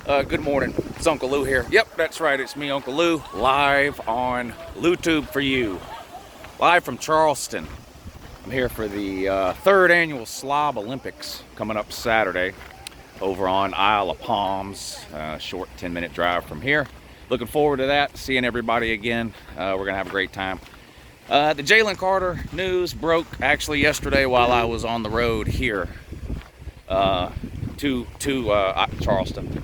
Good morning. It's Uncle Lou here. Yep, that's right. It's me, Uncle Lou, live on LouTube for you. Live from Charleston. I'm here for the third annual Slob Olympics coming up Saturday over on Isle of Palms. Short 10-minute drive from here. Looking forward to that, seeing everybody again. We're going to have a great time. The Jalen Carter news broke actually yesterday while I was on the road here to Charleston.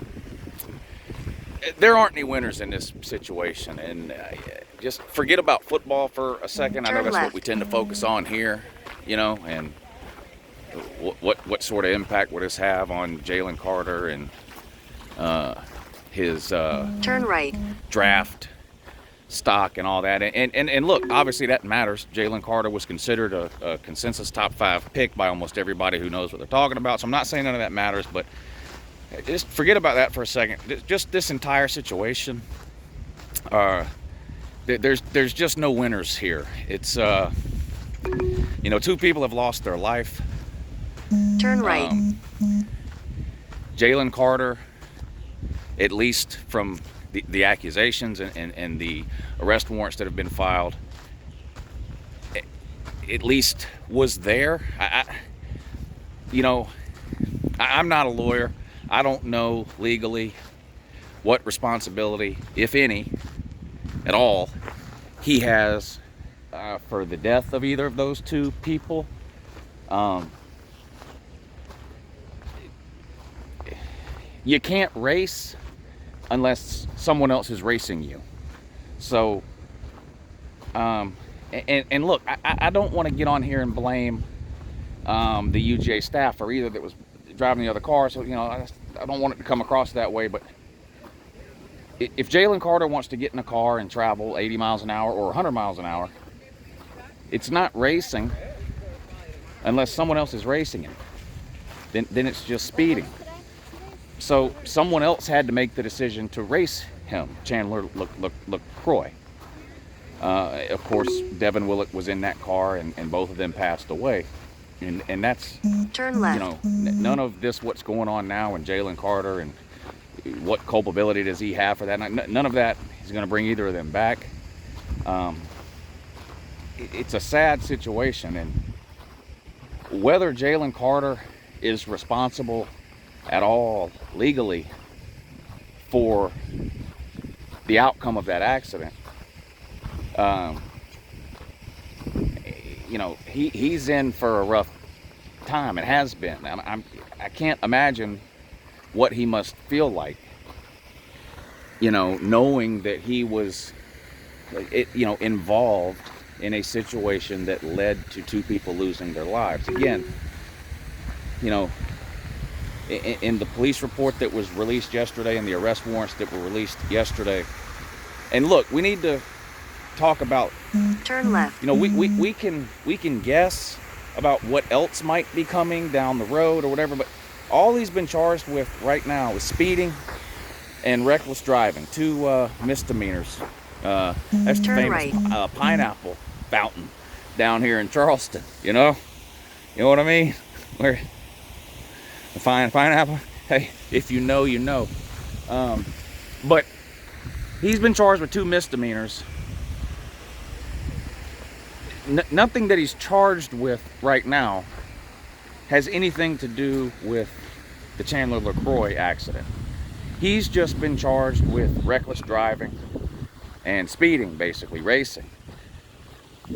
There aren't any winners in this situation, and just forget about football for a second. I know that's what we tend to focus on here, you know, and what sort of impact would this have on Jalen Carter and his turn right draft stock and all that. And look, obviously that matters. Jalen Carter was considered a consensus top 5 pick by almost everybody who knows what they're talking about. So I'm not saying none of that matters, but just forget about that for a second. Just this entire situation. There's just no winners here. It's you know, 2 people have lost their life. Turn right. Jalen Carter, at least from the accusations and the arrest warrants that have been filed, at least was there. I'm not a lawyer. I don't know legally what responsibility, if any, at all, he has for the death of either of those 2 people. You can't race unless someone else is racing you. So, and look, I don't want to get on here and blame the UGA staff or either that was driving the other car. So, you know, I don't want it to come across that way. But if Jalen Carter wants to get in a car and travel 80 miles an hour or 100 miles an hour, it's not racing unless someone else is racing him. Then it's just speeding. So someone else had to make the decision to race him, Chandler LaCroix. Of course, Devin Willett was in that car, and both of them passed away. And that's, turn left. You know, none of this, what's going on now, and Jalen Carter, and what culpability does he have for that? None of that is going to bring either of them back. It's a sad situation, and whether Jalen Carter is responsible at all legally for the outcome of that accident, you know, he's in for a rough time. It has been. I can't imagine what he must feel like, you know, knowing that he was, you know, involved in a situation that led to 2 people losing their lives. Again, you know, in the police report that was released yesterday and the arrest warrants that were released yesterday, and look, we need to talk about, turn left. you know, we can guess about what else might be coming down the road or whatever, but all he's been charged with right now is speeding and reckless driving, 2 misdemeanors. That's the turn famous right. pineapple fountain down here in Charleston. You know what I mean? Where the fine pineapple. Hey, if you know, you know. But he's been charged with 2 misdemeanors. Nothing that he's charged with right now has anything to do with the Chandler LaCroix accident. He's just been charged with reckless driving and speeding, basically racing.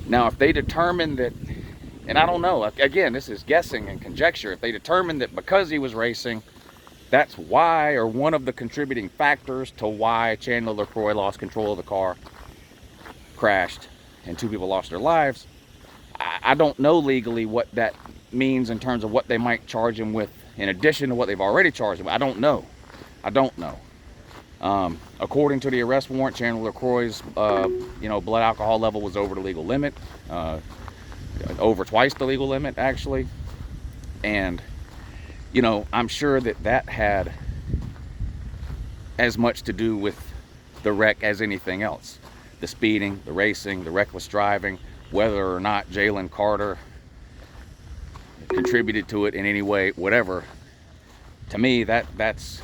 Now, if they determine that, and I don't know, again, this is guessing and conjecture, if they determine that because he was racing, that's why, or one of the contributing factors to why Chandler LaCroix lost control of the car, crashed, and 2 people lost their lives, I don't know legally what that means in terms of what they might charge him with in addition to what they've already charged him with. I don't know. According to the arrest warrant, Chandler LaCroix's blood alcohol level was over the legal limit, over twice the legal limit actually, and you know, I'm sure that had as much to do with the wreck as anything else. The speeding, the racing, the reckless driving, whether or not Jalen Carter contributed to it in any way, whatever. To me, that's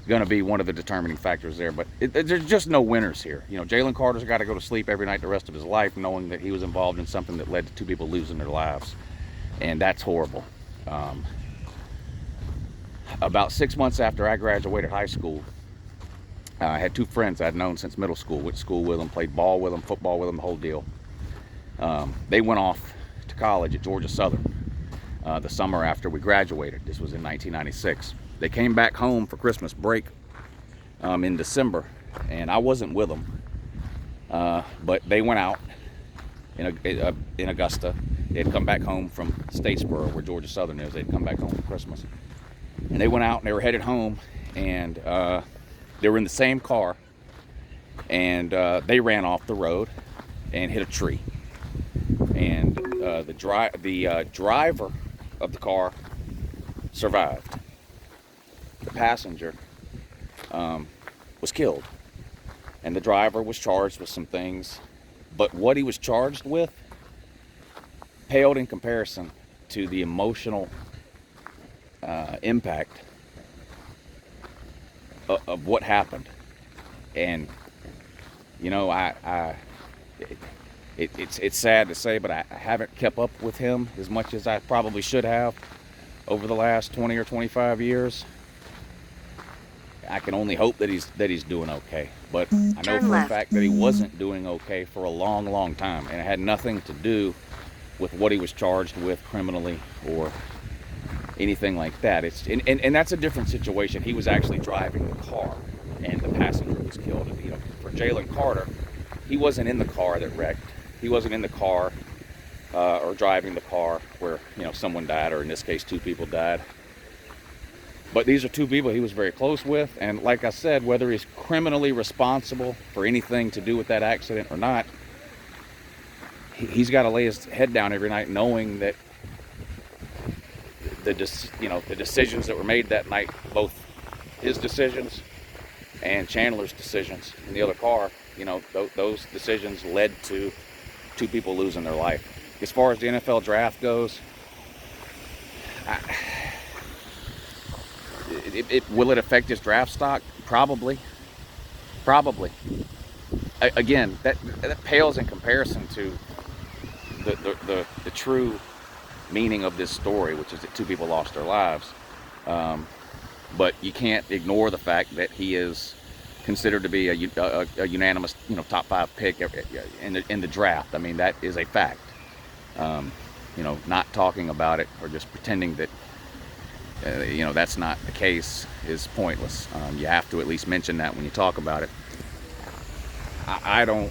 going to be one of the determining factors there. But there's just no winners here. You know, Jalen Carter's got to go to sleep every night the rest of his life knowing that he was involved in something that led to 2 people losing their lives. And that's horrible. About 6 months after I graduated high school, I had 2 friends I'd known since middle school. Went to school with them, played ball with them, football with them, the whole deal. They went off to college at Georgia Southern the summer after we graduated. This was in 1996. They came back home for Christmas break in December, and I wasn't with them. But they went out in Augusta. They'd come back home from Statesboro, where Georgia Southern is. They'd come back home for Christmas. And they went out and they were headed home, and they were in the same car, and they ran off the road and hit a tree. And the driver of the car survived. The passenger was killed, and the driver was charged with some things, but what he was charged with paled in comparison to the emotional impact of what happened. And you know, it's sad to say, but I haven't kept up with him as much as I probably should have over the last 20 or 25 years. I can only hope that he's doing okay, but I know Turn for left. a fact that he wasn't doing okay for a long, long time, and it had nothing to do with what he was charged with criminally or anything like that. And that's a different situation. He was actually driving the car, and the passenger was killed. And, you know, for Jalen Carter, he wasn't in the car that wrecked. He wasn't in the car or driving the car where, you know, someone died, or in this case 2 people died. But these are 2 people he was very close with, and like I said, whether he's criminally responsible for anything to do with that accident or not, he's got to lay his head down every night knowing that the decisions that were made that night, both his decisions and Chandler's decisions in the other car, you know, those decisions led to 2 people losing their life. As far as the NFL draft goes, will it affect his draft stock? Probably. Again, that pales in comparison to the true meaning of this story, which is that 2 people lost their lives. But you can't ignore the fact that he is considered to be a unanimous, you know, top 5 pick in the draft. I mean, that is a fact. You know, not talking about it or just pretending that you know, that's not the case is pointless. You have to at least mention that when you talk about it. I don't.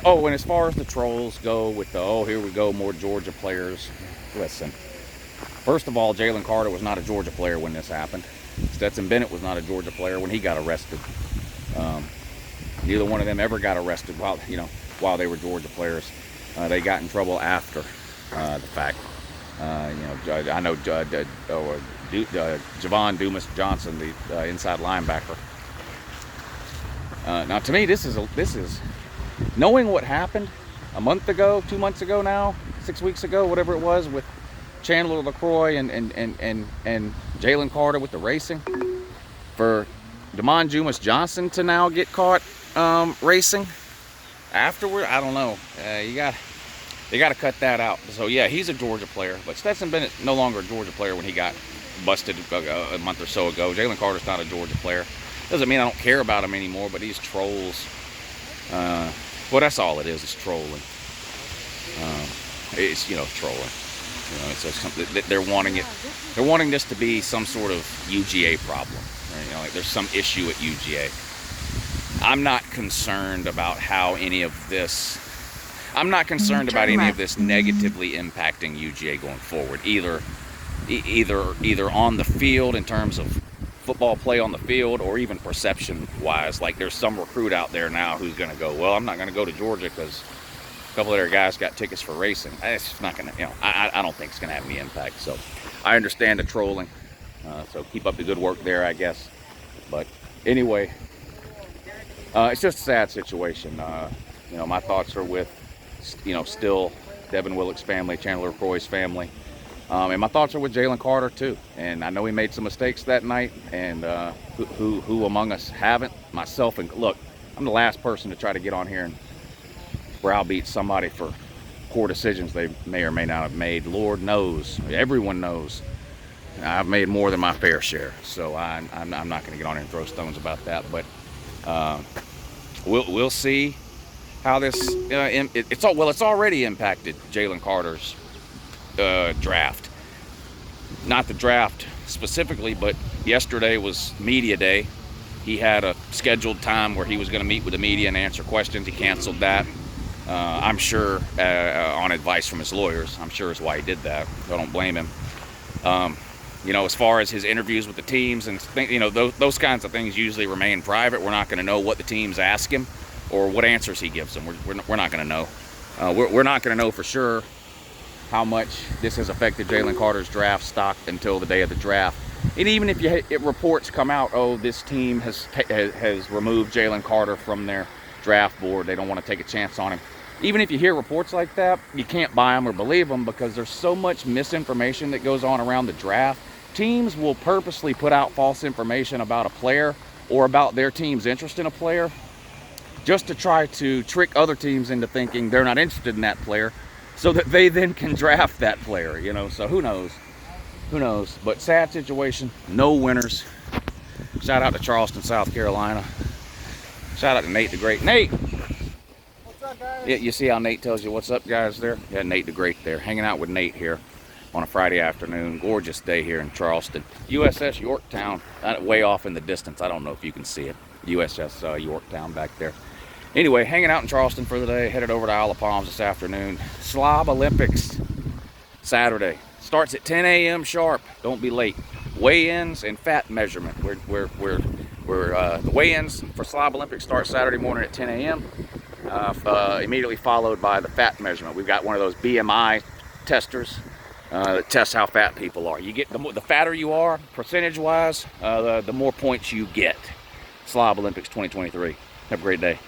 Oh, and as far as the trolls go with the, oh, here we go, more Georgia players. Listen, first of all, Jalen Carter was not a Georgia player when this happened. Stetson Bennett was not a Georgia player when he got arrested. Neither one of them ever got arrested while they were Georgia players. They got in trouble after the fact. I know Javon Dumas Johnson, the inside linebacker. Now, to me, this is knowing what happened a month ago, 2 months ago now, 6 weeks ago, whatever it was, with Chandler LaCroix and Jalen Carter with the racing. For Javon Dumas Johnson to now get caught racing afterward, I don't know. They got to cut that out. So yeah, he's a Georgia player, but Stetson Bennett no longer a Georgia player when he got busted a month or so ago. Jalen Carter's not a Georgia player. Doesn't mean I don't care about him anymore, but these trolls, well, that's all it is trolling. It's, you know, trolling. You know, it's something that they're wanting this to be some sort of UGA problem. You know, like there's some issue at UGA. I'm not concerned about how any of this. I'm not concerned about any of this negatively impacting UGA going forward, either on the field in terms of football play on the field, or even perception-wise. Like there's some recruit out there now who's going to go, well, I'm not going to go to Georgia because a couple of their guys got tickets for racing. It's just not going to, you know, I don't think it's going to have any impact. So I understand the trolling. So keep up the good work there, I guess. But anyway, it's just a sad situation. You know, my thoughts are with, you know, still Devin Willock's family, Chandler LaCroix's family. And my thoughts are with Jalen Carter too. And I know he made some mistakes that night, and who among us haven't? Myself, and look, I'm the last person to try to get on here and browbeat somebody for poor decisions they may or may not have made. Lord knows, everyone knows, I've made more than my fair share. So I'm not going to get on here and throw stones about that. But we'll see how this it's already impacted Jalen Carter's draft. Not the draft specifically, but yesterday was media day. He had a scheduled time where he was going to meet with the media and answer questions. He canceled that. I'm sure on advice from his lawyers. I'm sure is why he did that. I don't blame him. As far as his interviews with the teams and those kinds of things usually remain private. We're not going to know what the teams ask him or what answers he gives them. We're not going to know. We're not going to know for sure how much this has affected Jalen Carter's draft stock until the day of the draft. And even if reports come out, oh, this team has removed Jalen Carter from their draft board, they don't want to take a chance on him. Even if you hear reports like that, you can't buy them or believe them because there's so much misinformation that goes on around the draft. Teams will purposely put out false information about a player or about their team's interest in a player just to try to trick other teams into thinking they're not interested in that player so that they then can draft that player, So who knows? But sad situation, no winners. Shout out to Charleston, South Carolina. Shout out to Nate the Great. Nate! What's up, guys? Yeah, you see how Nate tells you what's up, guys, there? Yeah, Nate the Great there. Hanging out with Nate here on a Friday afternoon. Gorgeous day here in Charleston. USS Yorktown, way off in the distance. I don't know if you can see it. USS Yorktown back there. Anyway, hanging out in Charleston for the day. Headed over to Isle of Palms this afternoon. Slob Olympics, Saturday. Starts at 10 a.m. sharp. Don't be late. Weigh-ins and fat measurement. The weigh-ins for Slob Olympics start Saturday morning at 10 a.m. Immediately followed by the fat measurement. We've got one of those BMI testers that tests how fat people are. You get the fatter you are, percentage-wise, the more points you get. Slob Olympics 2023. Have a great day.